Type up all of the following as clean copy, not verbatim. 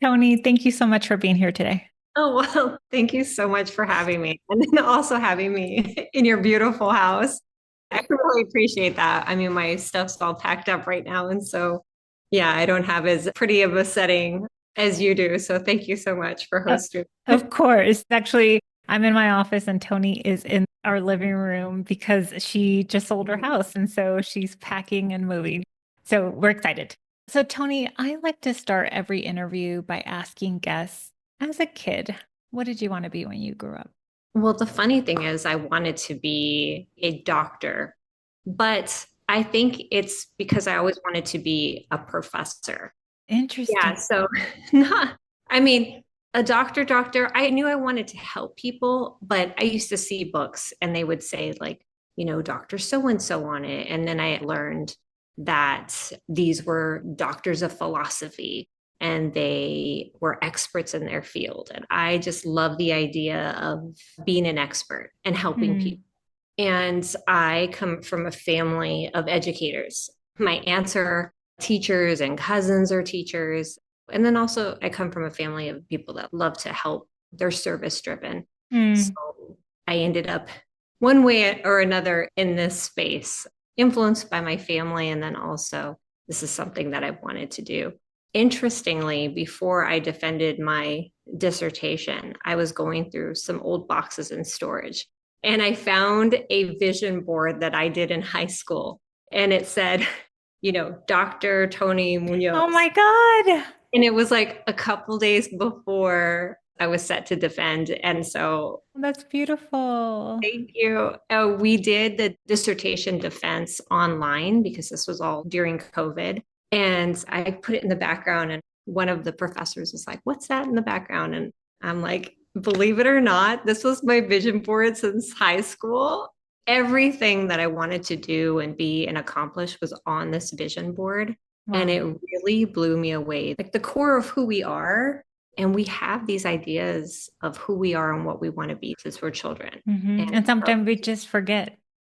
Toni, thank you so much for being here today. Oh, well, thank you so much for having me and then also having me in your beautiful house. I really appreciate that. I mean, my stuff's all packed up right now. And so, yeah, I don't have as pretty of a setting as you do. So thank you so much for Uh, hosting. of course. Actually, I'm in my office and Toni is in our living room because she just sold her house. And so she's packing and moving. So we're excited. So, Toni, I like to start every interview by asking guests, as a kid, what did you want to be when you grew up? Well, the funny thing is, I wanted to be a doctor, but I think it's because I always wanted to be a professor. Yeah, Interesting. so not, I mean, a doctor, I knew I wanted to help people, but I used to see books and they would say, like, Dr. So and so on it. And then I learned that these were doctors of philosophy and they were experts in their field. And I just love the idea of being an expert and helping Hmm. people. And I come from a family of educators. My aunts are teachers and cousins are teachers. And then also, I come from a family of people that love to help. They're service driven. So Hmm. I ended up one way or another in this space, influenced by my family. And then also, this is something that I wanted to do. Interestingly, before I defended my dissertation, I was going through some old boxes in storage and I found a vision board that I did in high school. And it said, Dr. Toni Oh Muñoz. my God. And it was like a couple days before I was set to defend. And so, That's beautiful. thank you. We did the dissertation defense online because this was all during COVID. And I put it in the background, and one of the professors was like, "What's that in the background?" And I'm like, believe it or not, this was my vision board since high school. Everything that I wanted to do and be and accomplish was on this vision board. And Wow. it really blew me away. Like the core of who we are, and we have these ideas of who we are and what we want to be since we're children. And And sometimes we just forget.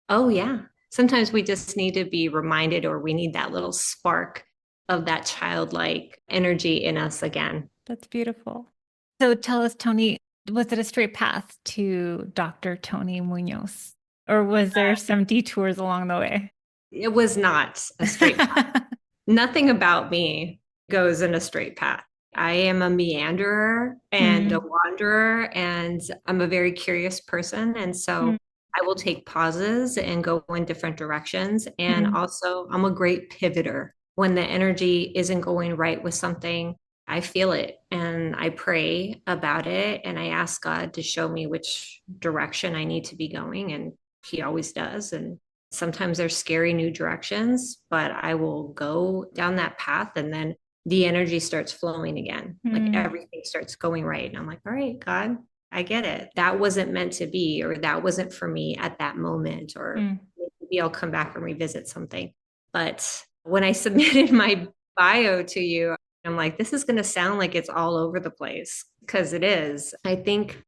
oh, yeah, sometimes we just need to be reminded, or we need that little spark of that childlike energy in us again. That's beautiful. So tell us, Toni, was it a straight path to Dr. Toni Munoz, or was there some detours along the way? It was not a straight path. Nothing about me goes in a straight path. I am a meanderer and a Mm, wanderer, and I'm a very curious person. And mm, so I will take pauses and go in different directions. And mm, also, I'm a great pivoter. When the energy isn't going right with something, I feel it and I pray about it and I ask God to show me which direction I need to be going. And He always does. And sometimes there's scary new directions, but I will go down that path and then the energy starts flowing again. Like mm, everything starts going right. And I'm like, all right, God, I get it. That wasn't meant to be, or that wasn't for me at that moment, or mm. maybe I'll come back and revisit something. But when I submitted my bio to you, I'm like, this is going to sound like it's all over the place because it is. I think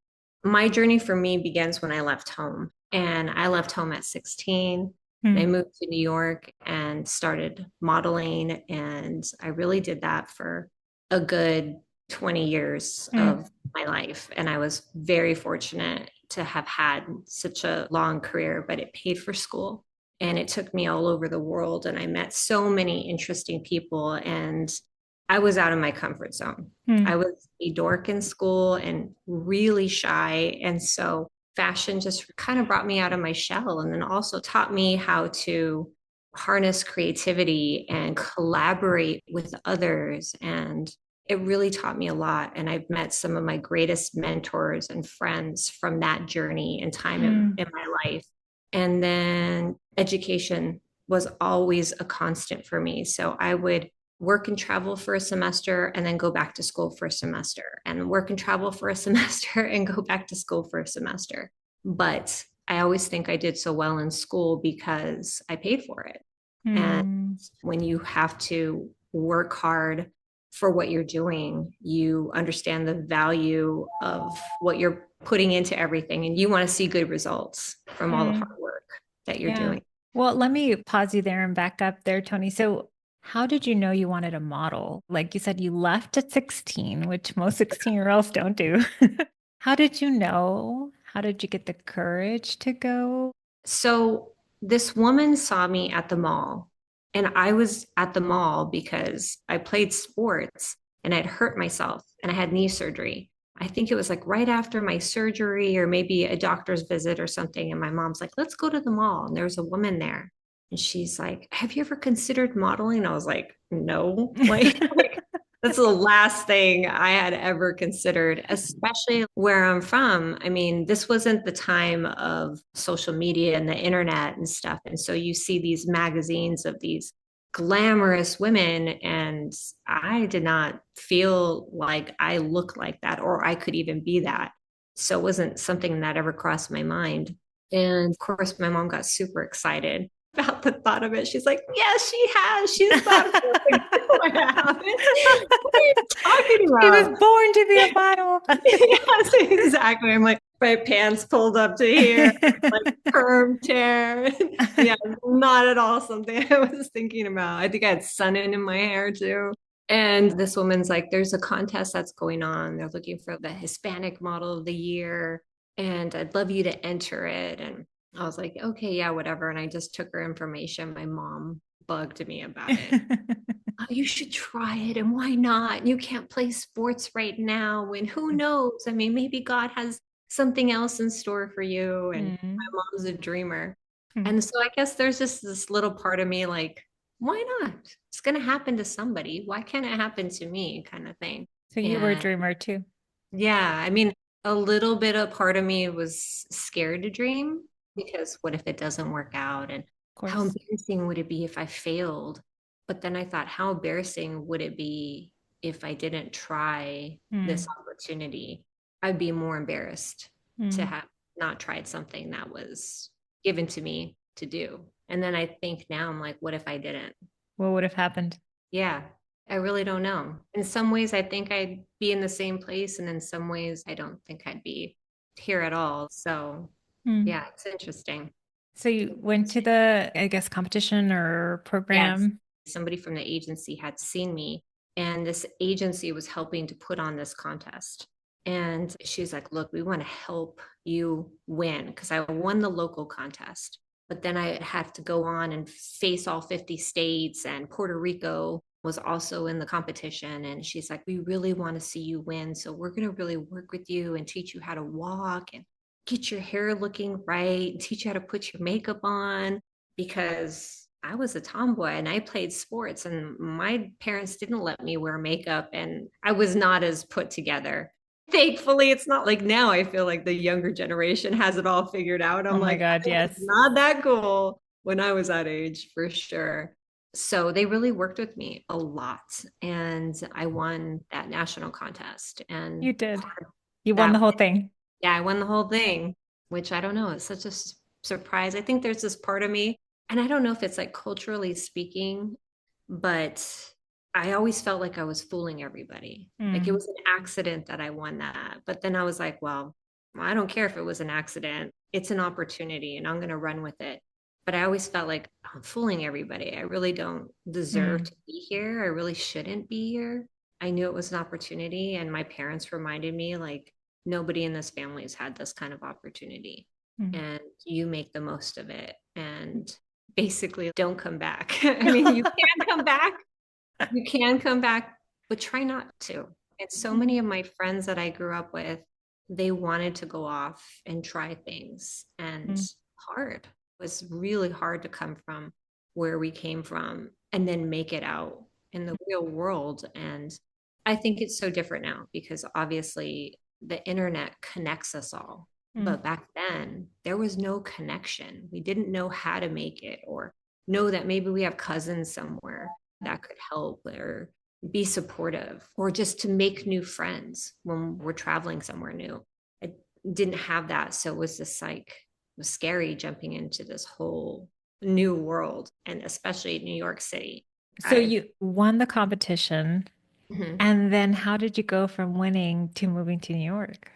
my journey for me begins when I left home. And I left home at 16 and I Mm, moved to New York and started modeling. And I really did that for a good 20 years mm, of my life. And I was very fortunate to have had such a long career, but it paid for school and it took me all over the world. And I met so many interesting people. And I was out of my comfort zone. I mm, was a dork in school and really shy. And so fashion just kind of brought me out of my shell and then also taught me how to harness creativity and collaborate with others. And it really taught me a lot. And I've met some of my greatest mentors and friends from that journey and time mm, in my life. And then education was always a constant for me. So I would work and travel for a semester and then go back to school for a semester and work and travel for a semester and go back to school for a semester. But I always think I did so well in school because I paid for it. And mm, when you have to work hard for what you're doing, you understand the value of what you're putting into everything and you want to see good results from all the mm. hard work that you're Yeah. doing. Well, let me pause you there and back up there, Toni. So How did you know you wanted to model? Like you said, you left at 16, which most 16-year-olds don't do. How did you know? How did you get the courage to go? So this woman saw me at the mall, and I was at the mall because I played sports and I'd hurt myself and I had knee surgery. I think it was like right after my surgery or maybe a doctor's visit or something. And my mom's like, let's go to the mall. And there was a woman there. And she's like, have you ever considered modeling? I was like, no. Like that's the last thing I had ever considered, especially where I'm from. I mean, this wasn't the time of social media and the internet and stuff. And so you see these magazines of these glamorous women, and I did not feel like I looked like that or I could even be that. So it wasn't something that ever crossed my mind. And of course, my mom got super excited about the thought of it. She's like, yes, she has. She's about to. What happened? What are you talking She was about? born to be a model. Yes, exactly. I'm like, my pants pulled up to here, like perm tear. Yeah, not at all something I was thinking about. I think I had sun in my hair too. And this woman's like, there's a contest that's going on. They're looking for the Hispanic model of the year, and I'd love you to enter it. And I was like, okay, yeah, whatever. And I just took her information. My mom bugged me about it. Oh, you should try it. And why not? You can't play sports right now. And who knows? I mean, maybe God has something else in store for you. And Mm. my mom's a dreamer. Mm. And so I guess there's just this little part of me like, why not? It's going to happen to somebody. Why can't it happen to me? Kind of thing. So you were a And dreamer too, yeah, I mean, a little bit of part of me was scared to dream because what if it doesn't work out? And of how course. embarrassing would it be if I failed? But then I thought, how embarrassing would it be if I didn't try this Mm. opportunity? I'd be more embarrassed to Mm. have not tried something that was given to me to do. And then I think now I'm like, what if I didn't? What would have happened? Yeah, I really don't know. In some ways, I think I'd be in the same place, and in some ways, I don't think I'd be here at all. So, Mm. yeah, it's interesting. So you went to the, I guess, competition or Yes, program. somebody from the agency had seen me, and this agency was helping to put on this contest. And she's like, look, we want to help you win because I won the local contest. But then I had to go on and face all 50 states, and Puerto Rico was also in the competition. And she's like, we really want to see you win. So we're going to really work with you and teach you how to walk and get your hair looking right, and teach you how to put your makeup on because I was a tomboy and I played sports, and my parents didn't let me wear makeup, and I was not as put together. Thankfully, it's not like now I feel like the younger generation has it all figured out. Oh I'm my like, God, I was yes. not that cool when I was that age for sure. So they really worked with me a lot, and I won that national contest. And You did. You won the that, whole thing. yeah, I won the whole thing, which I don't know. It's such a surprise. I think there's this part of me, and I don't know if it's like culturally speaking, but I always felt like I was fooling everybody. Like it Mm. was an accident that I won that. But then I was like, well, I don't care if it was an accident. It's an opportunity and I'm going to run with it. But I always felt like I'm fooling everybody. I really don't deserve Mm. to be here. I really shouldn't be here. I knew it was an opportunity, and my parents reminded me like nobody in this family has had this kind of opportunity, Mm. and you make the most of it and basically don't come back. I mean, you can come back, you can come back, but try not to. And so many of my friends that I grew up with, they wanted to go off and try things, and Mm. hard. It was really hard to come from where we came from and then make it out in the real world. And I think it's so different now because obviously the internet connects us all. Mm. But back then, there was no connection. We didn't know how to make it or know that maybe we have cousins somewhere that could help or be supportive or just to make new friends when we're traveling somewhere new. I didn't have that. So it was just like, it was scary jumping into this whole new world, and especially New York City. So I you won the competition, Mhm. and then how did you go from winning to moving to New York?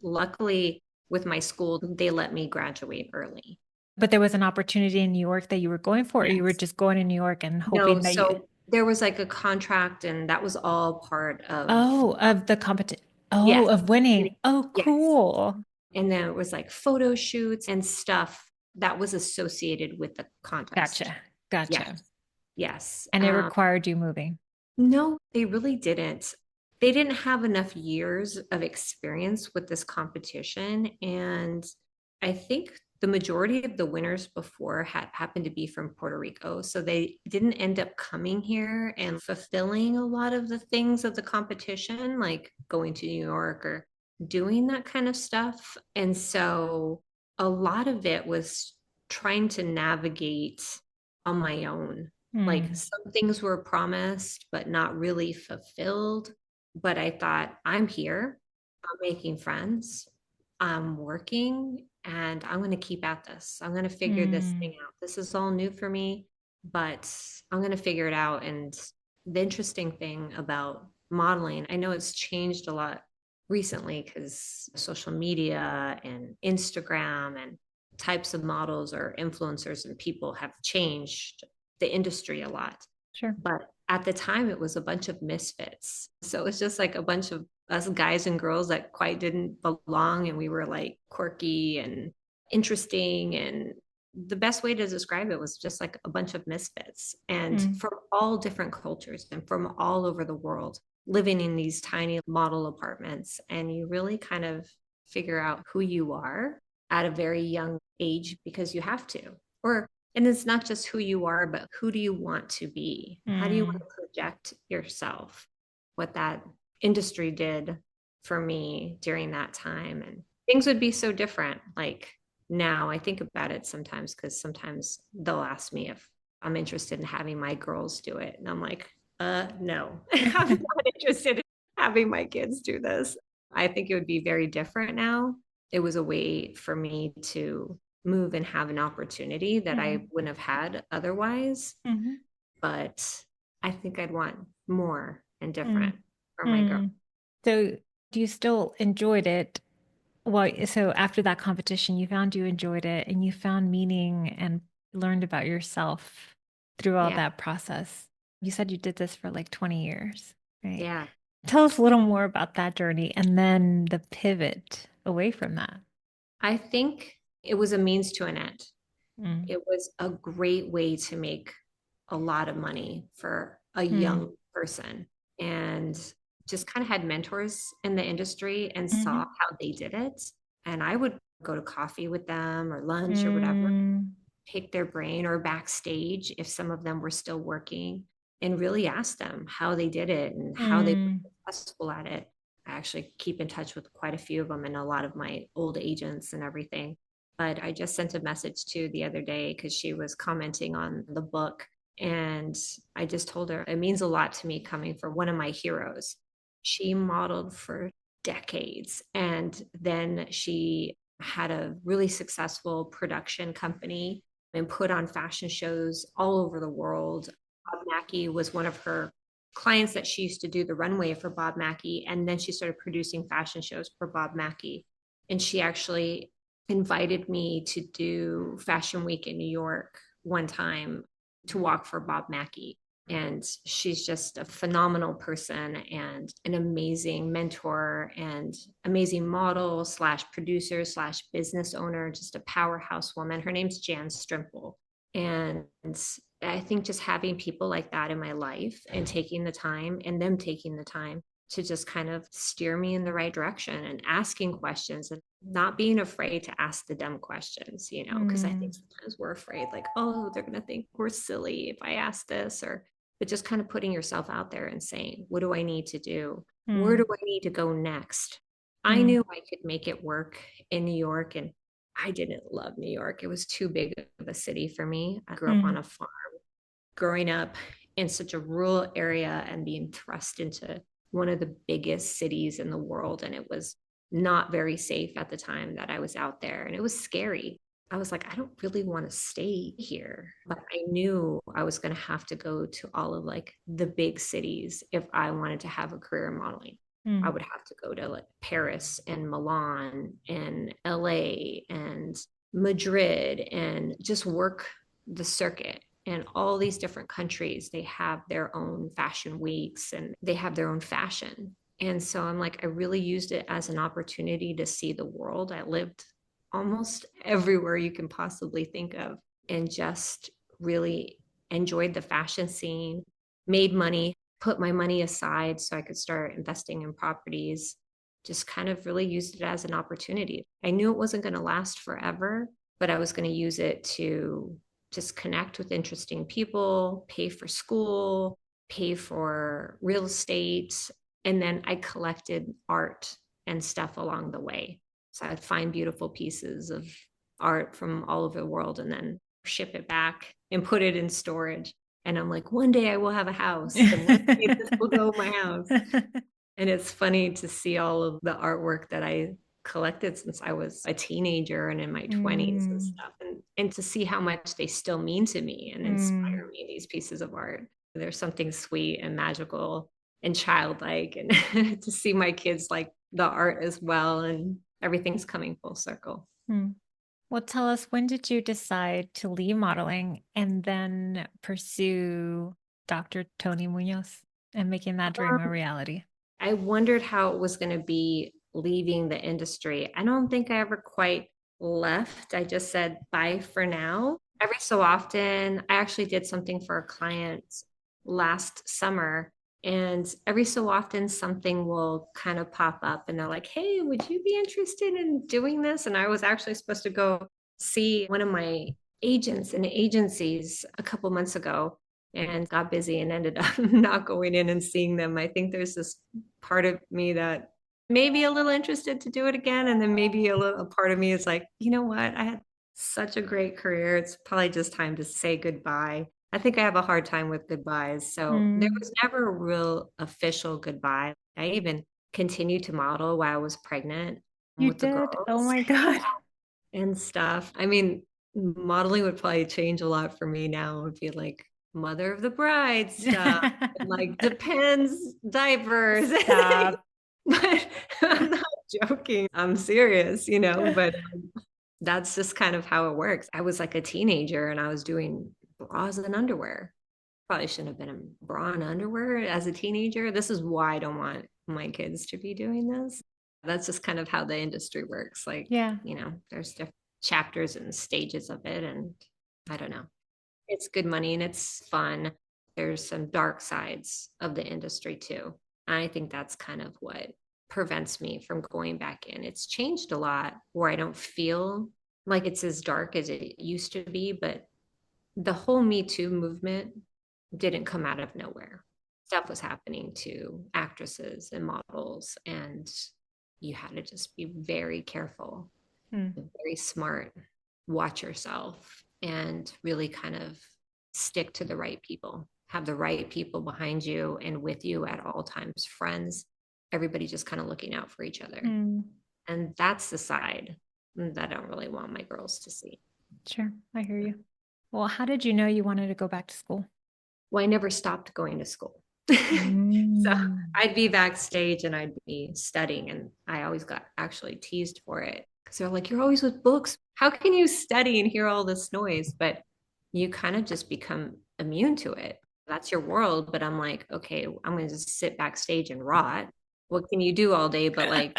Luckily, with my school, they let me graduate early. But there was an opportunity in New York that you were going for, or you were Yes. just going to New York and No, hoping that you. so there was like a contract, and that was all part of, Oh, of the competition. Oh, yes, of winning. Oh, yes. cool. And then it was like photo shoots and stuff that was associated with the contest. Gotcha. Yes, Gotcha. yes. And it required you moving. No, they really didn't. They didn't have enough years of experience with this competition. And I think the majority of the winners before had happened to be from Puerto Rico. So they didn't end up coming here and fulfilling a lot of the things of the competition, like going to New York or doing that kind of stuff. And so a lot of it was trying to navigate on my own. Like Hmm. some things were promised, but not really fulfilled. But I thought, I'm here, I'm making friends, I'm working, and I'm going to keep at this. I'm going to figure this Hmm. thing out. This is all new for me, but I'm going to figure it out. And the interesting thing about modeling, I know it's changed a lot recently because social media and Instagram and types of models or influencers and people have changed the industry a lot. Sure. But at the time, it was a bunch of misfits. So it's just like a bunch of us guys and girls that quite didn't belong. And we were like quirky and interesting. And the best way to describe it was just like a bunch of misfits and Hmm. from all different cultures and from all over the world living in these tiny model apartments. And you really kind of figure out who you are at a very young age because you have to. Or and it's not just who you are, but who do you want to be? How do you want Hmm. to project yourself? What that industry did for me during that time. And things would be so different. Like now, I think about it sometimes because sometimes they'll ask me if I'm interested in having my girls do it. And I'm like, no, I'm not interested in having my kids do this. I think it would be very different now. It was a way for me to move and have an opportunity that Hmm. I wouldn't have had otherwise. Hmm. But I think I'd want more and Hmm. different for my girl. Hmm. So, do you still enjoyed it? Well, so after that competition, you found you enjoyed it and you found meaning and learned about yourself through all Yeah. that process. You said you did this for like 20 years, right? Yeah. Tell us a little more about that journey and then the pivot away from that. I think it was a means to an end. Mm. It was a great way to make a lot of money for a Mm. young person and just kind of had mentors in the industry and saw Mhm. how they did it. And I would go to coffee with them or lunch or whatever, Mm. pick their brain or backstage if some of them were still working and really ask them how they did it and how they Mm. were successful at it. I actually keep in touch with quite a few of them and a lot of my old agents and everything. But I just sent a message to the other day because she was commenting on the book. And I just told her it means a lot to me coming from one of my heroes. She modeled for decades and then she had a really successful production company and put on fashion shows all over the world. Bob Mackie was one of her clients that she used to do the runway for Bob Mackie. And then she started producing fashion shows for Bob Mackie. And she actually invited me to do Fashion Week in New York one time to walk for Bob Mackie. And she's just a phenomenal person and an amazing mentor and amazing model slash producer slash business owner, just a powerhouse woman. Her name's Jan Strimple. And I think just having people like that in my life and taking the time and them taking the time to just kind of steer me in the right direction and asking questions and not being afraid to ask the dumb questions, because I think Mm. sometimes we're afraid, like, oh, they're going to think we're silly if I ask this, but just kind of putting yourself out there and saying, what do I need to do? Where do Mm. I need to go next? I Mm. knew I could make it work in New York, and I didn't love New York. It was too big of a city for me. I grew up on Mm. a farm, growing up in such a rural area and being thrust into one of the biggest cities in the world. And it was not very safe at the time that I was out there. And it was scary. I was like, I don't really want to stay here. But I knew I was going to have to go to all of like the big cities if I wanted to have a career in modeling. I Mm. would have to go to like Paris and Milan and LA and Madrid and just work the circuit And all these different countries, they have their own fashion weeks and they have their own fashion. And so I'm like, I really used it as an opportunity to see the world. I lived almost everywhere you can possibly think of and just really enjoyed the fashion scene, made money, put my money aside so I could start investing in properties, just kind of really used it as an opportunity. I knew it wasn't going to last forever, but I was going to use it to just connect with interesting people, pay for school, pay for real estate. And then I collected art and stuff along the way. So I'd find beautiful pieces of art from all over the world and then ship it back and put it in storage. And I'm like, one day I will have a house and one day this will go my house. And it's funny to see all of the artwork that I collected since I was a teenager and in my 20s and Mm, stuff. And to see how much they still mean to me and mm, inspire me, these pieces of art. There's something sweet and magical and childlike. And to see my kids like the art as well. And everything's coming full circle. mm. Well, tell us, when did you decide to leave modeling and then pursue Dr. Toni Muñoz and making that dream a reality? I wondered how it was going to be leaving the industry. I don't think I ever quite left. I just said bye for now. Every so often, I actually did something for a client last summer, and every so often, something will kind of pop up, and they're like, "Hey, would you be interested in doing this?" And I was actually supposed to go see one of my agents and agencies a couple months ago and got busy and ended up not going in and seeing them. I think there's this part of me that maybe a little interested to do it again. And then maybe a part of me is like, you know what? I had such a great career. It's probably just time to say goodbye. I think I have a hard time with goodbyes. So there Mm, was never a real official goodbye. I even continued to model while I was pregnant you with the did? Oh girls my God. and stuff. I mean, modeling would probably change a lot for me now. It would be like mother of the bride stuff, and like depends diapers. Stop. But I'm not joking. I'm serious, but that's just kind of how it works. I was like a teenager and I was doing bras and underwear. Probably shouldn't have been in bra and underwear as a teenager. This is why I don't want my kids to be doing this. That's just kind of how the industry works. Like, Yeah. there's different chapters and stages of it. And I don't know. It's good money and it's fun. There's some dark sides of the industry too. I think that's kind of what prevents me from going back in. It's changed a lot where I don't feel like it's as dark as it used to be, but the whole Me Too movement didn't come out of nowhere. Stuff was happening to actresses and models, and you had to just be very careful, Mm, very smart, watch yourself, and really kind of stick to the right people. Have the right people behind you and with you at all times, friends, everybody just kind of looking out for each other. mm. And that's the side that I don't really want my girls to see. Sure. I hear you. Well, how did you know you wanted to go back to school? Well, I never stopped going to school. So Mm. I'd be backstage and I'd be studying, and I always got actually teased for it because they're like, "You're always with books. How can you study and hear all this noise?" But you kind of just become immune to it. That's your world. But I'm like, okay, I'm going to just sit backstage and rot. What can you do all day but like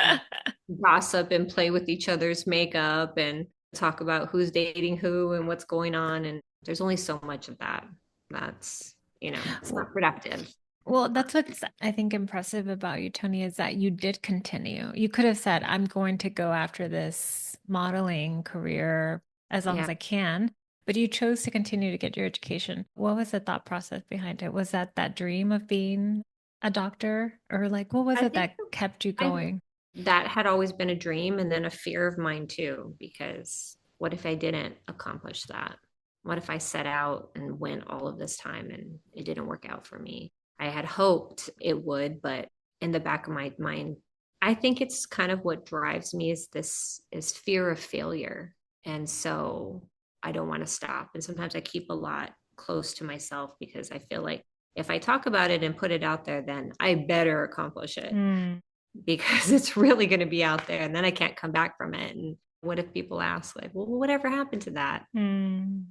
gossip and play with each other's makeup and talk about who's dating who and what's going on? And there's only so much of that. That's, it's not productive. Well, that's what's, I think, impressive about you, Tony, is that you did continue. You could have said, I'm going to go after this modeling career as long Yeah. as I can, but you chose to continue to get your education. What was the thought process behind it? Was that that dream of being a doctor, or like, what was I it think that kept you I going? that had always been a dream and then a fear of mine too, because what if I didn't accomplish that? What if I set out and went all of this time and it didn't work out for me? I had hoped it would, but in the back of my mind, I think it's kind of what drives me is fear of failure. And so I don't want to stop. And sometimes I keep a lot close to myself because I feel like if I talk about it and put it out there, then I better accomplish it Mm, because it's really going to be out there and then I can't come back from it. And what if people ask, like, well, whatever happened to that? mm.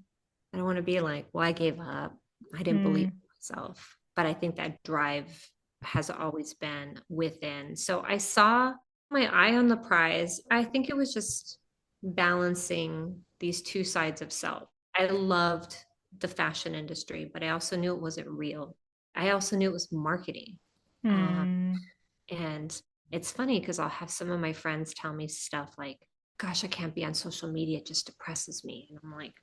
I don't want to be like, well, I gave up. I didn't believe Mm, in myself. But I think that drive has always been within. So I saw my eye on the prize. I think it was just balancing these two sides of self. I loved the fashion industry, but I also knew it wasn't real. I also knew it was marketing. Um, mm, and it's funny because I'll have some of my friends tell me stuff like, gosh, I can't be on social media. It just depresses me. And I'm like,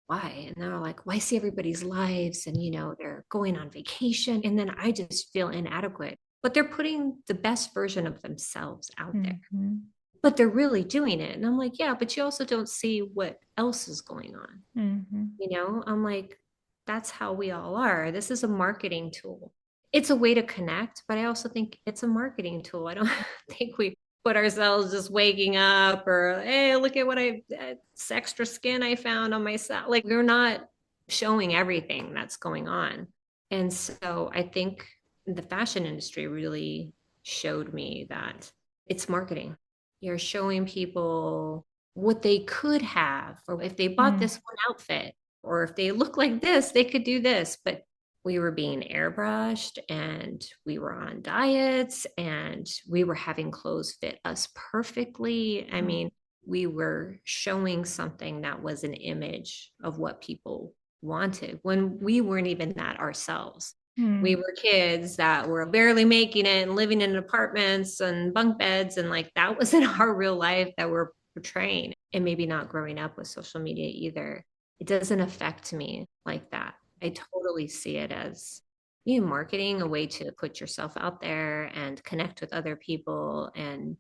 why? And they're like, well, I see everybody's lives and, they're going on vacation. And then I just feel inadequate. But they're putting the best version of themselves out there, mhm, but they're really doing it. And I'm like, yeah, but you also don't see what else is going on. mhm, I'm like, that's how we all are. This is a marketing tool. It's a way to connect, but I also think it's a marketing tool. I don't think we put ourselves just waking up or, hey, look at what it's extra skin I found on myself. Like, we're not showing everything that's going on. And so I think the fashion industry really showed me that it's marketing. You're showing people what they could have, or if they bought mm, this one outfit, or if they look like this, they could do this. But we were being airbrushed and we were on diets and we were having clothes fit us perfectly. I mm, mean, we were showing something that was an image of what people wanted when we weren't even that ourselves. We mm, were kids that were barely making it and living in apartments and bunk beds. And like that wasn't our real life that we're portraying. And maybe not growing up with social media either. It doesn't affect me like that. I totally see it as marketing, a way to put yourself out there and connect with other people and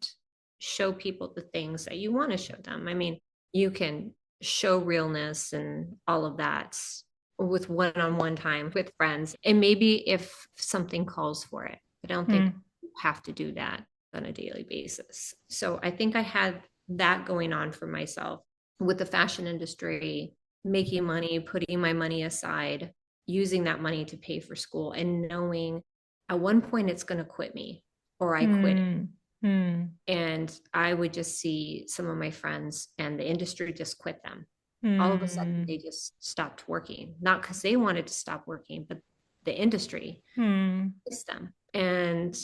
show people the things that you want to show them. I mean, you can show realness and all of that with one-on-one time with friends. And maybe if something calls for it, but I don't think mm, you have to do that on a daily basis. So I think I had that going on for myself with the fashion industry, making money, putting my money aside, using that money to pay for school, and knowing at one point it's going to quit me or I quit it. mm, mm, And I would just see some of my friends and the industry just quit them. All of a sudden, mm, they just stopped working, not because they wanted to stop working, but the industry mm, replaced them. And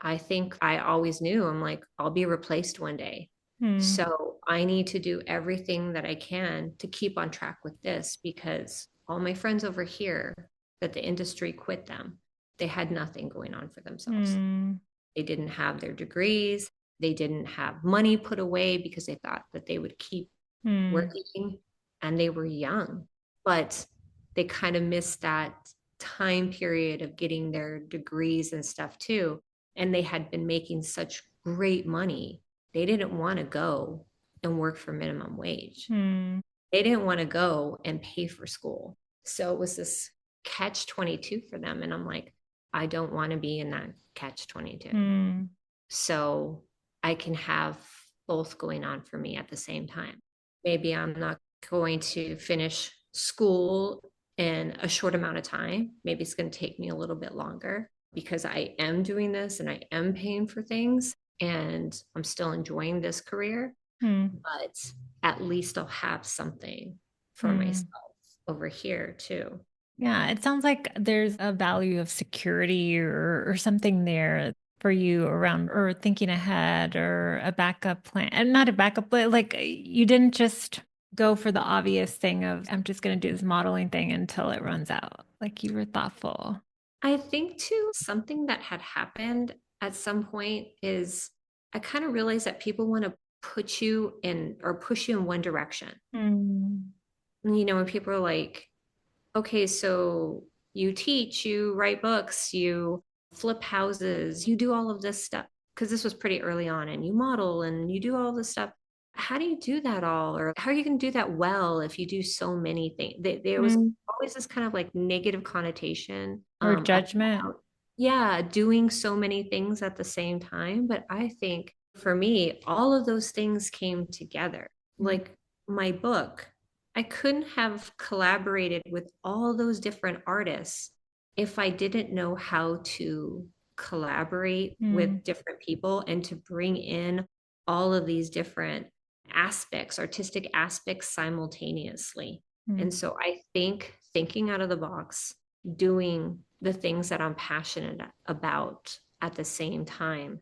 I think I always knew I'm like, I'll be replaced one day. mm, So I need to do everything that I can to keep on track with this because all my friends over here that the industry quit them, they had nothing going on for themselves. mm, They didn't have their degrees. They didn't have money put away because they thought that they would keep mm, working and they were young, but they kind of missed that time period of getting their degrees and stuff too. And they had been making such great money. They didn't want to go and work for minimum wage. mm, They didn't want to go and pay for school. So it was this catch 22 for them. And I'm like, I don't want to be in that catch 22. mm, So I can have both going on for me at the same time. Maybe I'm not going to finish school in a short amount of time. Maybe it's going to take me a little bit longer because I am doing this and I am paying for things and I'm still enjoying this career, mm, but at least I'll have something for myself mm. over here too. Yeah, it sounds like there's a value of security or something there for you around or thinking ahead or a backup plan. And not a backup, but like you didn't just go for the obvious thing of I'm just going to do this modeling thing until it runs out. Like you were thoughtful. I think too, something that had happened at some point is I kind of realized that people want to put you in or push you in one direction. Mm, And, when people are like, okay, so you teach, you write books, you flip houses, you do all of this stuff. Because this was pretty early on, and you model and you do all this stuff. How do you do that all? Or how are you going to do that well if you do so many things? There was mm. always this kind of like negative connotation Or judgment. about, yeah, doing so many things at the same time. But I think for me, all of those things came together. Mm, Like my book, I couldn't have collaborated with all those different artists if I didn't know how to collaborate mm, with different people and to bring in all of these different aspects, artistic aspects simultaneously. Mm. And so I think thinking out of the box, doing the things that I'm passionate about at the same time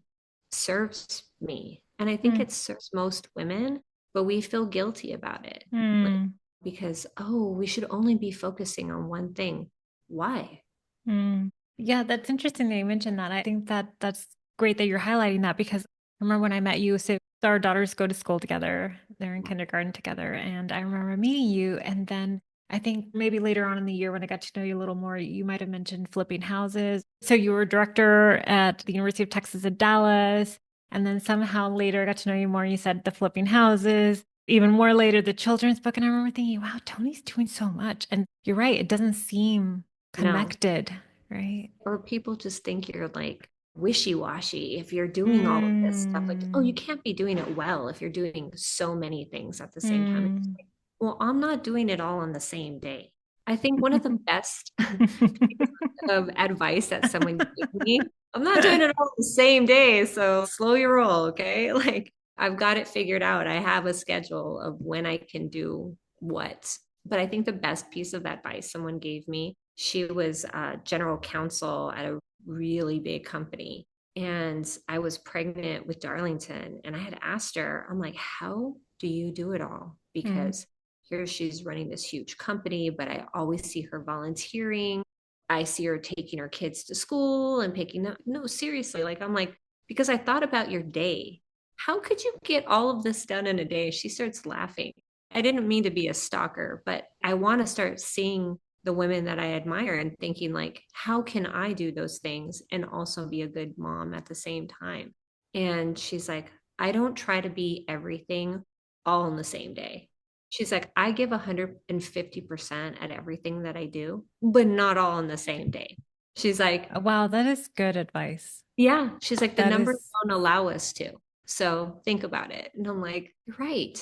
serves me. And I think Mm. it serves most women, but we feel guilty about it. Like, Mm. because, oh, we should only be focusing on one thing. Why? Mm. Yeah, that's interesting that you mentioned that. I think that that's great that you're highlighting that because I remember when I met you, so our daughters go to school together. They're in kindergarten together. And I remember meeting you. And then I think maybe later on in the year when I got to know you a little more, you might have mentioned flipping houses. So you were a director at the University of Texas at Dallas. And then somehow later I got to know you more. You said the flipping houses, even more later, the children's book. And I remember thinking, wow, Toni's doing so much. And you're right, it doesn't seem No. connected, right? Or people just think you're like wishy-washy if you're doing all of this stuff. Like, oh, you Mm, can't be doing it well if you're doing so many things at the same time. It's mm. like, well, I'm not doing it all on the same day. I think one of the best pieces of advice that someone gave me, I'm not doing it all the same day, so slow your roll, okay? Like I've got it figured out. I have a schedule of when I can do what. But I think the best piece of advice someone gave me, she was general counsel at a really big company. And I was pregnant with Darlington. And I had asked her, I'm like, how do you do it all? Mm, Because here she's running this huge company, but I always see her volunteering. I see her taking her kids to school and picking up. No, seriously. Like, I'm like, because I thought about your day. How could you get all of this done in a day? She starts laughing. I didn't mean to be a stalker, but I want to start seeing the women that I admire and thinking like, how can I do those things and also be a good mom at the same time? And she's like, I don't try to be everything all in the same day. She's like, I give 150% at everything that I do, but not all in the same day. She's like, wow, that is good advice. yeah, she's like, the That numbers is, don't allow us to. So think about it. And I'm like, you're right.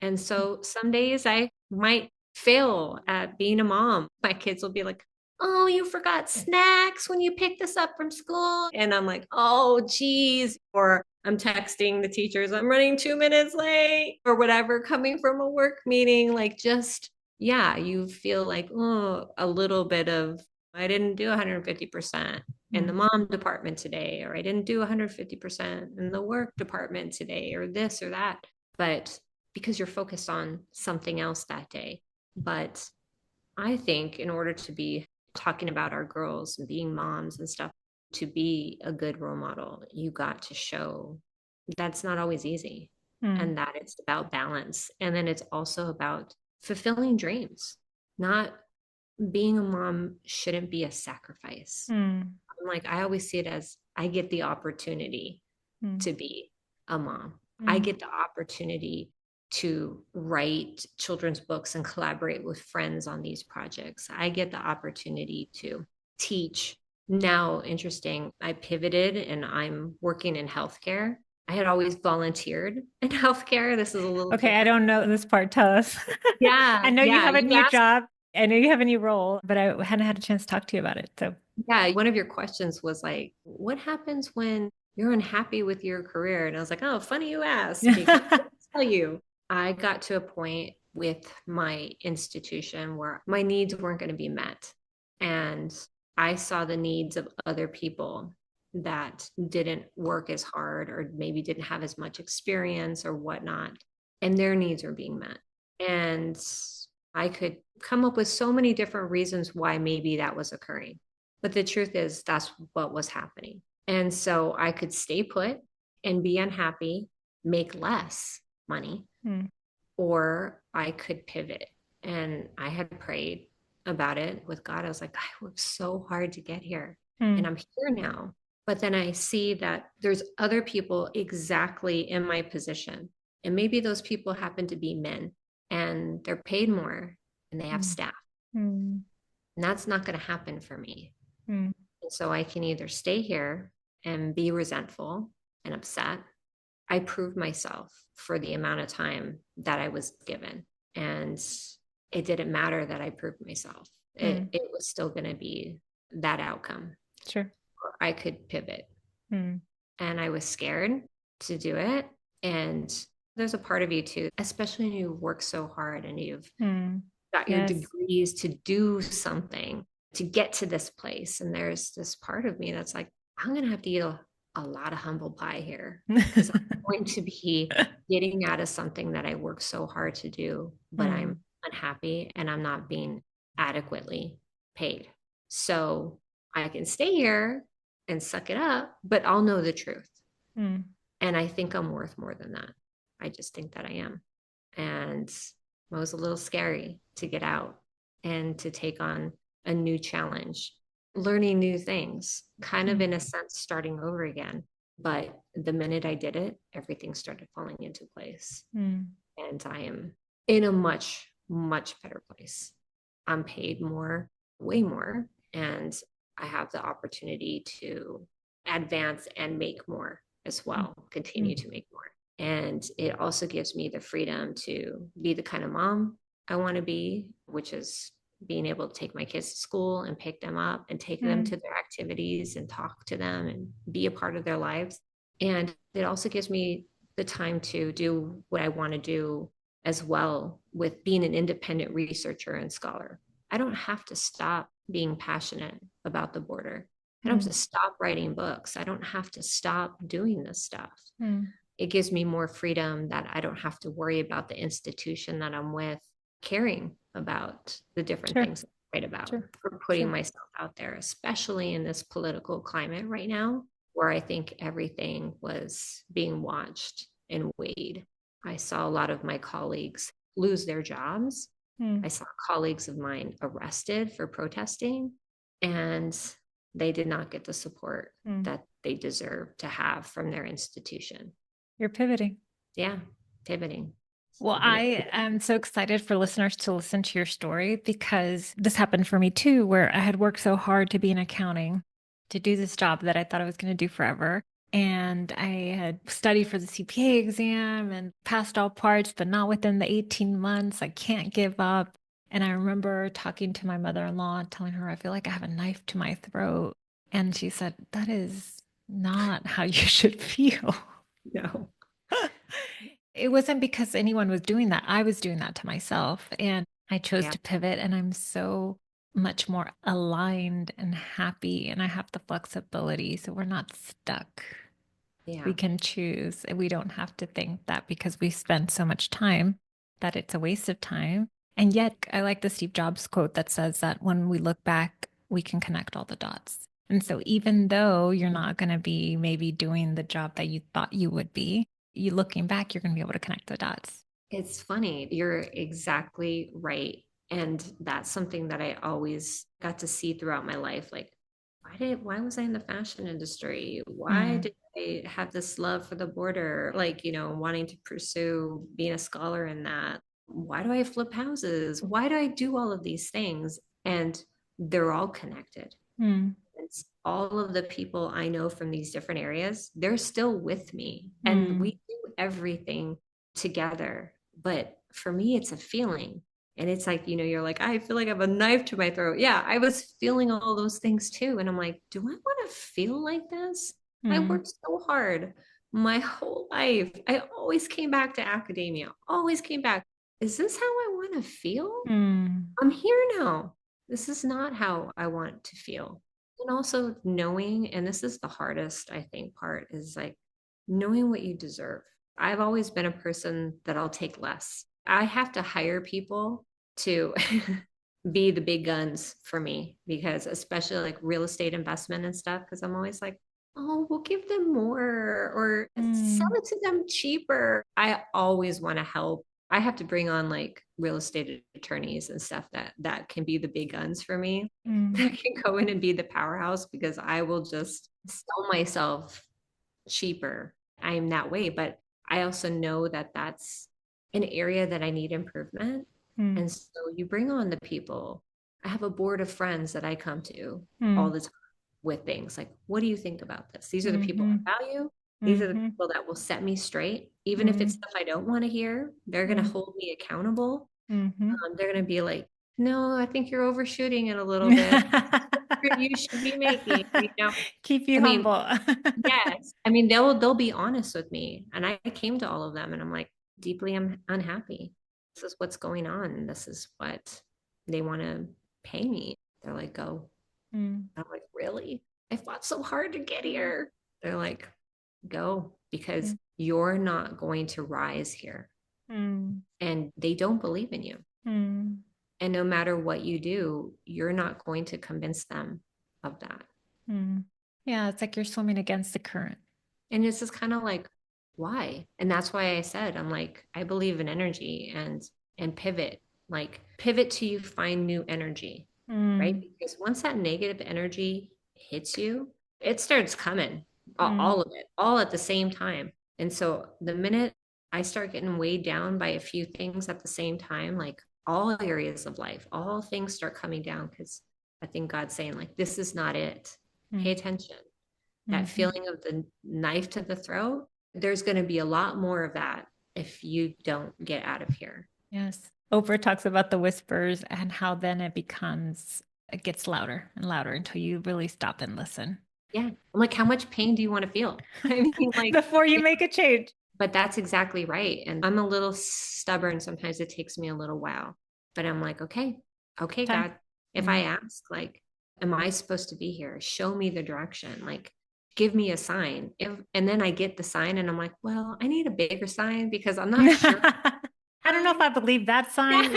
And so some days I might fail at being a mom. My kids will be like, oh, you forgot snacks when you picked us up from school. And I'm like, oh, geez. Or I'm texting the teachers, I'm running 2 minutes late or whatever, coming from a work meeting. Like, just, yeah, you feel like, oh, a little bit of, I didn't do 150% in the mm, mom department today, or I didn't do 150% in the work department today, or this or that. But because you're focused on something else that day. But I think in order to be talking about our girls and being moms and stuff, to be a good role model, you got to show that's not always easy mm, and that it's about balance. And then it's also about fulfilling dreams. Not being a mom shouldn't be a sacrifice. mm, I'm like, I always see it as I get the opportunity mm, to be a mom. I mm. get the opportunity to write children's books and collaborate with friends on these projects. I get the opportunity to teach. Now, interesting, I pivoted and I'm working in healthcare. I had always volunteered in healthcare. This is a little Okay, I different. don't know this part. Tell us. I Yeah, know you yeah. have a You new asked. job. I know you have a new role, but I hadn't had a chance to talk to you about it. So, Yeah, one of your questions was like, what happens when you're unhappy with your career? And I was like, oh, funny you ask, because I'll tell you, I got to a point with my institution where my needs weren't going to be met. And I saw the needs of other people that didn't work as hard or maybe didn't have as much experience or whatnot, and their needs are being met. And I could come up with so many different reasons why maybe that was occurring. But the truth is, that's what was happening. And so I could stay put and be unhappy, make less money, mm, or I could pivot. And I had prayed about it with God. I was like, I worked so hard to get here and mm, I'm here now. But then I see that there's other people exactly in my position. And maybe those people happen to be men and they're paid more and they have mm, staff. mm, And that's not going to happen for me. mm, And so I can either stay here and be resentful and upset. I proved myself for the amount of time that I was given. And it didn't matter that I proved myself. mm. It was still going to be that outcome. Sure. Or I could pivot. Mm, And I was scared to do it. And there's a part of you too, especially when you work so hard and you've mm. got your Yes. degrees to do something to get to this place. And there's this part of me that's like, I'm going to have to eat a lot of humble pie here because I'm going to be getting out of something that I work so hard to do, but I'm Mm, unhappy and I'm not being adequately paid. So I can stay here and suck it up, but I'll know the truth. mm, And I think I'm worth more than that. I just think that I am. And it was a little scary to get out and to take on a new challenge, learning new things, kind of mm, in a sense, starting over again. But the minute I did it, everything started falling into place. mm, And I am in a much, much better place. I'm paid more, way more, and I have the opportunity to advance and make more as mm, well, continue mm, to make more. And it also gives me the freedom to be the kind of mom I want to be, which is being able to take my kids to school and pick them up and take them mm, to their activities and talk to them and be a part of their lives. And it also gives me the time to do what I want to do as well with being an independent researcher and scholar. I don't have to stop being passionate about the border. I don't have mm, to stop writing books. I don't have to stop doing this stuff. mm. It gives me more freedom that I don't have to worry about the institution that I'm with caring about the different Sure, things I write about sure, for putting sure. myself out there, especially in this political climate right now, where I think everything was being watched and weighed. I saw a lot of my colleagues lose their jobs. I Mm, saw colleagues of mine arrested for protesting, and they did not get the support mm. that they deserve to have from their institution. You're pivoting. Yeah, pivoting. Well, I'm gonna I am so excited for listeners to listen to your story because this happened for me too, where I had worked so hard to be in accounting, to do this job that I thought I was going to do forever. And I had studied for the CPA exam and passed all parts, but not within the 18 months. I can't give up. And I remember talking to my mother-in-law, telling her, I feel like I have a knife to my throat. And she said, that is not how you should feel. no. It wasn't because anyone was doing that. I was doing that to myself. And I chose Yeah, to pivot, and I'm so much more aligned and happy. And I have the flexibility. So we're not stuck. We yeah, can choose. We don't have to think that because we spend so much time that it's a waste of time. And yet, I like the Steve Jobs quote that says that when we look back, we can connect all the dots. And so, even though you're not going to be maybe doing the job that you thought you would be, you looking back, you're going to be able to connect the dots. it's funny. You're exactly right. And that's something that I always got to see throughout my life. Like, why was I in the fashion industry? Why Mm, did I have this love for the border? Like, wanting to pursue being a scholar in that. Why do I flip houses? Why do I do all of these things? And they're all connected. mm, It's all of the people I know from these different areas, they're still with me and we mm, do everything together. But for me, it's a feeling. And it's like, you're like, I feel like I have a knife to my throat. Yeah, I was feeling all those things too. And I'm like, do I want to feel like this? I mm, worked so hard my whole life. I always came back to academia, always came back. Is this how I want to feel? mm, I'm here now. This is not how I want to feel. And also knowing, and this is the hardest, I think, part is like knowing what you deserve. I've always been a person that I'll take less. I have to hire people to be the big guns for me because, especially like real estate investment and stuff, because I'm always like, oh, we'll give them more or sell mm, it to them cheaper. I always want to help. I have to bring on like real estate attorneys and stuff that can be the big guns for me. mm, That can go in and be the powerhouse because I will just sell myself cheaper. I'm that way, but I also know that that's an area that I need improvement. mm, And so you bring on the people. I have a board of friends that I come to all mm, the time with things like, what do you think about this? These are the people mhm, I value. These are the mhm, people that will set me straight. Even if it's mm, stuff I don't want to hear, they're going to mm, hold me accountable. mhm. They're going to be like, no, I think you're overshooting it a little bit. You should be making. Keep you I mean, humble. yes. I mean, they'll be honest with me. And I came to all of them and I'm like deeply unhappy. this is what's going on. This is what they want to pay me. They're like, go. Mm. I'm like, really? I fought so hard to get here. They're like, go, because Mm. you're not going to rise here. Mm. And they don't believe in you. Mm. And no matter what you do, you're not going to convince them of that. Mm. Yeah, it's like you're swimming against the current. And it's just kind of like, why? And that's why I said, I'm like, I believe in energy and pivot. Like pivot till you find new energy, right? Mm. Because once that negative energy hits you, it starts coming, Mm. all of it, all at the same time. And so the minute I start getting weighed down by a few things at the same time, like all areas of life, all things start coming down because I think God's saying, like, this is not it. Pay Mm. attention. That Mhm. feeling of the knife to the throat, there's going to be a lot more of that if you don't get out of here. Yes. Oprah talks about the whispers and how then it gets louder and louder until you really stop and listen. Yeah. I'm like, how much pain do you want to feel? I mean, like, Before you yeah, make a change. but that's exactly right. And I'm a little stubborn. Sometimes it takes me a little while, but I'm like, okay, Time. God, if I Mm. ask, like, am I supposed to be here? Show me the direction. Like, give me a sign. And then I get the sign and I'm like, well, I need a bigger sign because I'm not sure. I don't know if I believe that sign.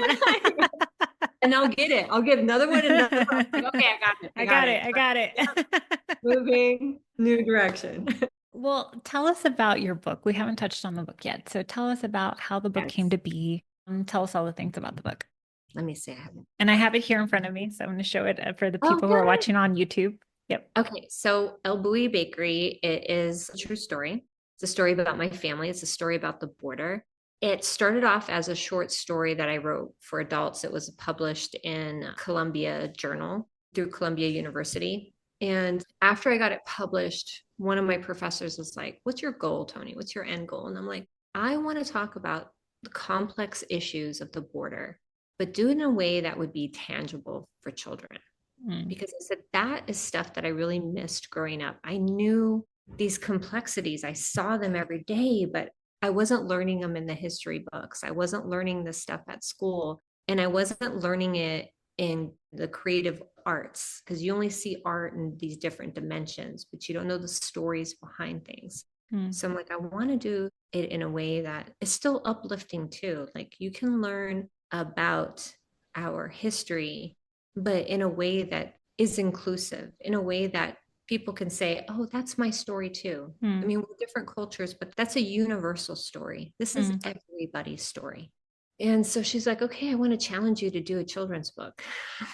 And I'll get it. I'll get another one, another one. I'm like, okay, I got it. I I got got it. it. I got it. Moving, new direction. Well, tell us about your book. We haven't touched on the book yet. So tell us about how the book came Yes. to be. Tell us all the things about the book. Let me see. I haven't. And I have it here in front of me. So I'm going to show it for the Oh, people who are good. watching on YouTube. Yep. Okay. So Bowie Bakery, it is a true story. It's a story about my family. It's a story about the border. It started off as a short story that I wrote for adults. It was published in Columbia Journal through Columbia University. And after I got it published, one of my professors was like, what's your goal, Toni? What's your end goal? And I'm like, I want to talk about the complex issues of the border, but do it in a way that would be tangible for children. Mm. Because I said that is stuff that I really missed growing up. I knew these complexities, I saw them every day, but I wasn't learning them in the history books. I wasn't learning this stuff at school, and I wasn't learning it in the creative arts because you only see art in these different dimensions, but you don't know the stories behind things. Mm. So I'm like, I want to do it in a way that is still uplifting too. Like you can learn about our history, but in a way that is inclusive, in a way that people can say, oh, that's my story too. I Mm. mean, we're different cultures, but that's a universal story. This is Mm. everybody's story. And so she's like, okay, I want to challenge you to do a children's book.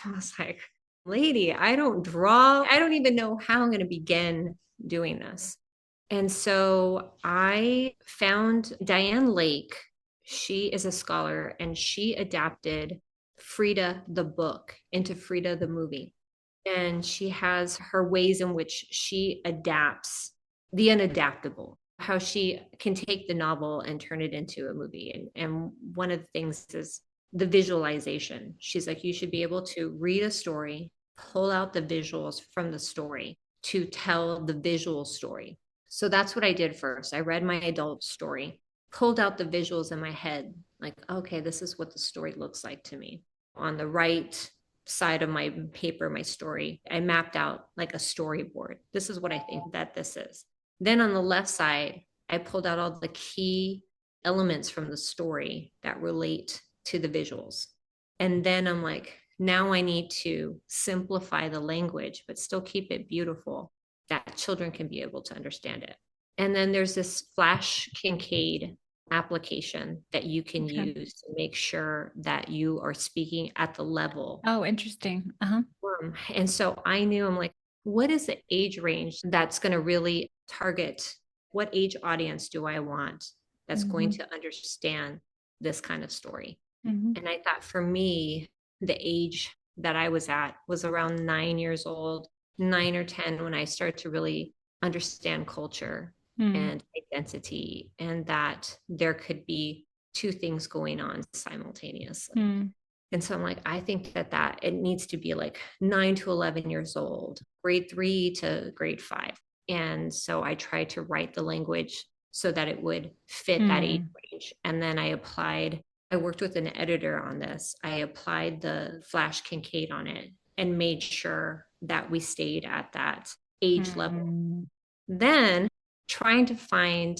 I was like, lady, I don't draw. I don't even know how I'm going to begin doing this. And so I found Diane Lake. She is a scholar and she adapted Frida the book into Frida the movie. And she has her ways in which she adapts the unadaptable, how she can take the novel and turn it into a movie. And one of the things is the visualization. She's like, you should be able to read a story, pull out the visuals from the story to tell the visual story. So that's what I did first. I read my adult story, pulled out the visuals in my head, like, okay, this is what the story looks like to me. On the right side of my paper, my story, I mapped out like a storyboard. This is what I think that this is. Then on the left side, I pulled out all the key elements from the story that relate to the visuals. And then I'm like, now I need to simplify the language, but still keep it beautiful that children can be able to understand it. And then there's this Flash Kincaid application that you can Okay. use to make sure that you are speaking at the level. Oh, interesting. Uh-huh. And so I knew, I'm like, what is the age range that's going to really target? What age audience do I want that's going Mm-hmm. to understand this kind of story? Mm-hmm. And I thought for me, the age that I was at was around 9 years old, 9 or 10, when I started to really understand culture Mm. and identity, and that there could be two things going on simultaneously. Mm. And so I'm like, I think that it needs to be like 9 to 11 years old, grade 3 to grade 5. And so I tried to write the language so that it would fit that age Mm. range. And then I applied I worked with an editor on this. I applied the Flash Kincaid on it and made sure that we stayed at that age level. Mm. Then trying to find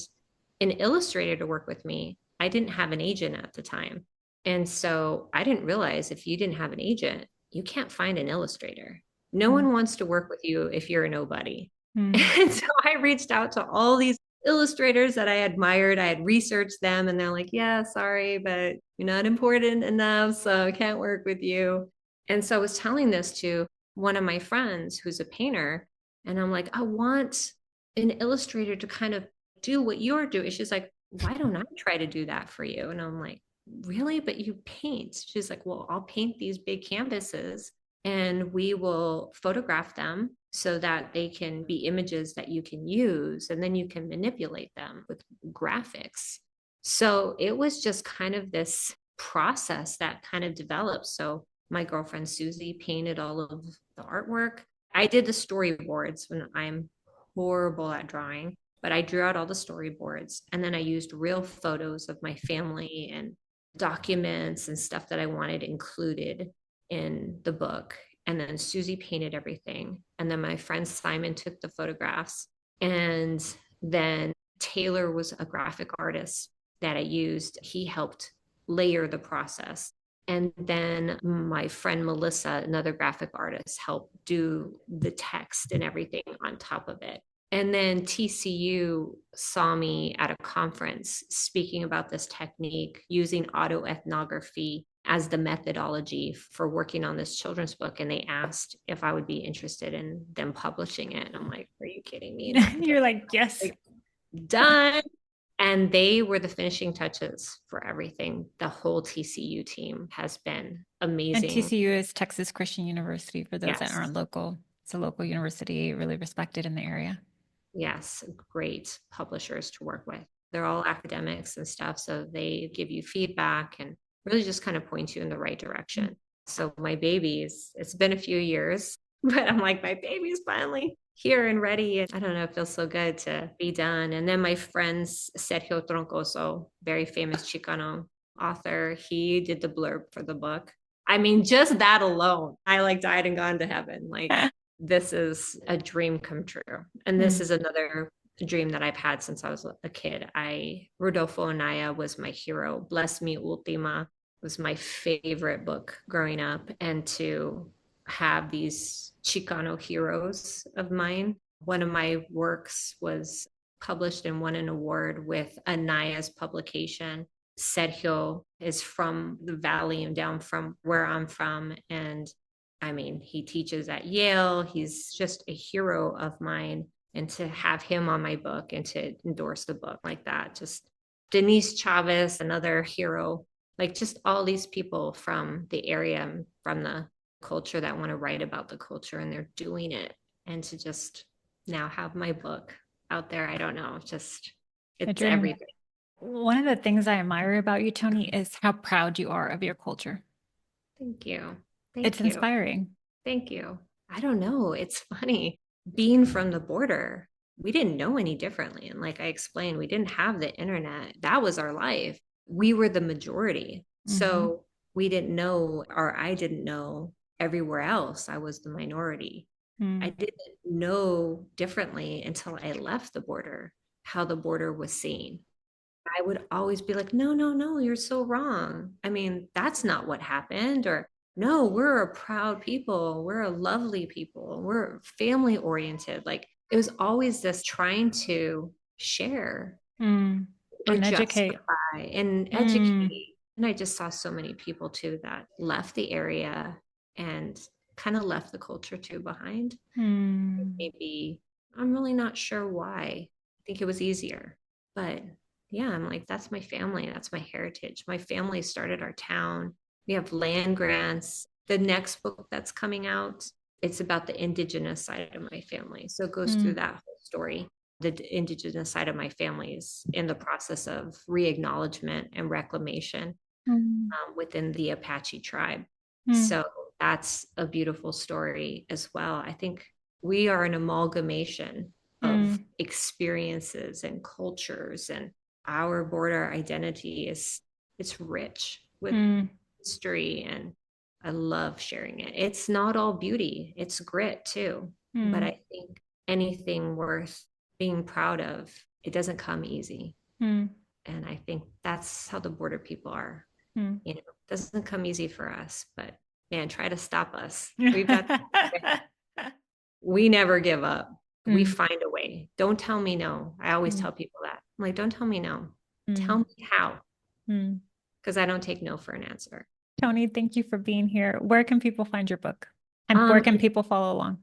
an illustrator to work with me, I didn't have an agent at the time. And so I didn't realize if you didn't have an agent, you can't find an illustrator. No Mm. one wants to work with you if you're a nobody. Mm. And so I reached out to all these illustrators that I admired. I had researched them and they're like, yeah, sorry, but you're not important enough. So I can't work with you. And so I was telling this to one of my friends who's a painter. And I'm like, I want an illustrator to kind of do what you're doing. She's like, why don't I try to do that for you? And I'm like, really? But you paint. She's like, well, I'll paint these big canvases and we will photograph them so that they can be images that you can use and then you can manipulate them with graphics. So it was just kind of this process that kind of developed. So my girlfriend Susie painted all of the artwork. I did the storyboards when I'm horrible at drawing, but I drew out all the storyboards and then I used real photos of my family and documents and stuff that I wanted included in the book. And then Susie painted everything. And then my friend Simon took the photographs. And then Taylor was a graphic artist that I used. He helped layer the process. And then my friend Melissa, another graphic artist, helped do the text and everything on top of it. And then TCU saw me at a conference speaking about this technique using autoethnography as the methodology for working on this children's book. And they asked if I would be interested in them publishing it. And I'm like, are you kidding me? An You're academic, like, yes. like, done. And they were the finishing touches for everything. The whole TCU team has been And amazing. TCU is Texas Christian University for those that Yes. aren't local. It's a local university, really respected in the area. Yes, great publishers to work with. They're all academics and stuff, so they give you feedback and really just kind of point you in the right direction. So my babies, it's been a few years, but I'm like, my baby's finally here and ready. And I don't know, it feels so good to be done. And then my friends, Sergio Troncoso, very famous Chicano author, he did the blurb for the book. I mean, just that alone, I like died and gone to heaven. Like, this is a dream come true. And this Mm. is another dream that I've had since I was a kid. Rodolfo Anaya was my hero. Bless Me Ultima was my favorite book growing up. And to have these Chicano heroes of mine, one of my works was published and won an award with Anaya's publication. Sergio is from the valley and down from where I'm from. And I mean, he teaches at Yale. He's just a hero of mine. And to have him on my book and to endorse the book like that, just Denise Chavez, another hero, like just all these people from the area, from the culture that want to write about the culture and they're doing it. And to just now have my book out there, I don't know, just A it's dream. everything. One of the things I admire about you, Toni, is how proud you are of your culture. Thank you. It's Thank you. inspiring. Thank you. I don't know. It's funny. Being from the border, we didn't know any differently. And like I explained, we didn't have the internet. That was our life. We were the majority. Hmm. So we didn't know, or I didn't know everywhere else. I was the minority. I Mm. didn't know differently until I left the border, how the border was seen. I would always be like, no, no, no, you're so wrong. I mean, that's not what happened. Or, no, we're a proud people. We're a lovely people. We're family oriented. Like, it was always this trying to share Mm. or And educate. justify and Mm. educate. And I just saw so many people too that left the area and kind of left the culture too behind. Mm. Maybe I'm really not sure why. I think it was easier. But yeah, I'm like, that's my family. That's my heritage. My family started our town. We have land grants. The next book that's coming out, it's about the indigenous side of my family. So it goes through Mm. that whole story. The indigenous side of my family is in the process of re-acknowledgement and reclamation Mm. within the Apache tribe. Mm. So that's a beautiful story as well. I think we are an amalgamation of Mm. experiences and cultures, and our border identity is it's rich with Mm, history, and I love sharing it. It's not all beauty, it's grit too. But mm, I think anything worth being proud of, it doesn't come easy. mm, And I think that's how the border people are. mm. You know, it doesn't come easy for us, but man, try to stop us. We've got, we never give up. We Mm, find a way. Don't tell me no. I always mm, tell people that. I'm like, don't tell me no. Tell mm, me how, mm. because I don't take no for an answer. Toni, thank you for being here. Where can people find your book? And where Um, can people follow along?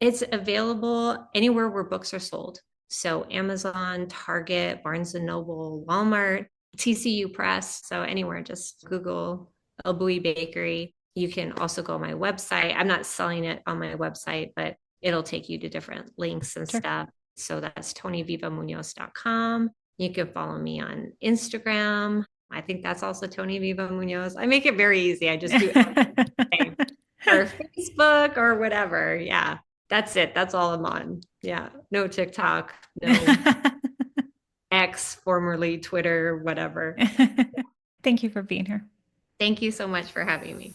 it's available anywhere where books are sold. So Amazon, Target, Barnes and Noble, Walmart, TCU Press. So anywhere, just Google Bowie Bakery. You can also go on my website. I'm not selling it on my website, but it'll take you to different links and Sure. stuff. So that's tonivivamunoz.com. You can follow me on Instagram. I think that's also Toni Viva Muñoz. I make it very easy. I just do everything. Or Facebook or whatever. Yeah. That's it. That's all I'm on. Yeah. No TikTok, no X, formerly Twitter, whatever. Thank you for being here. Thank you so much for having me.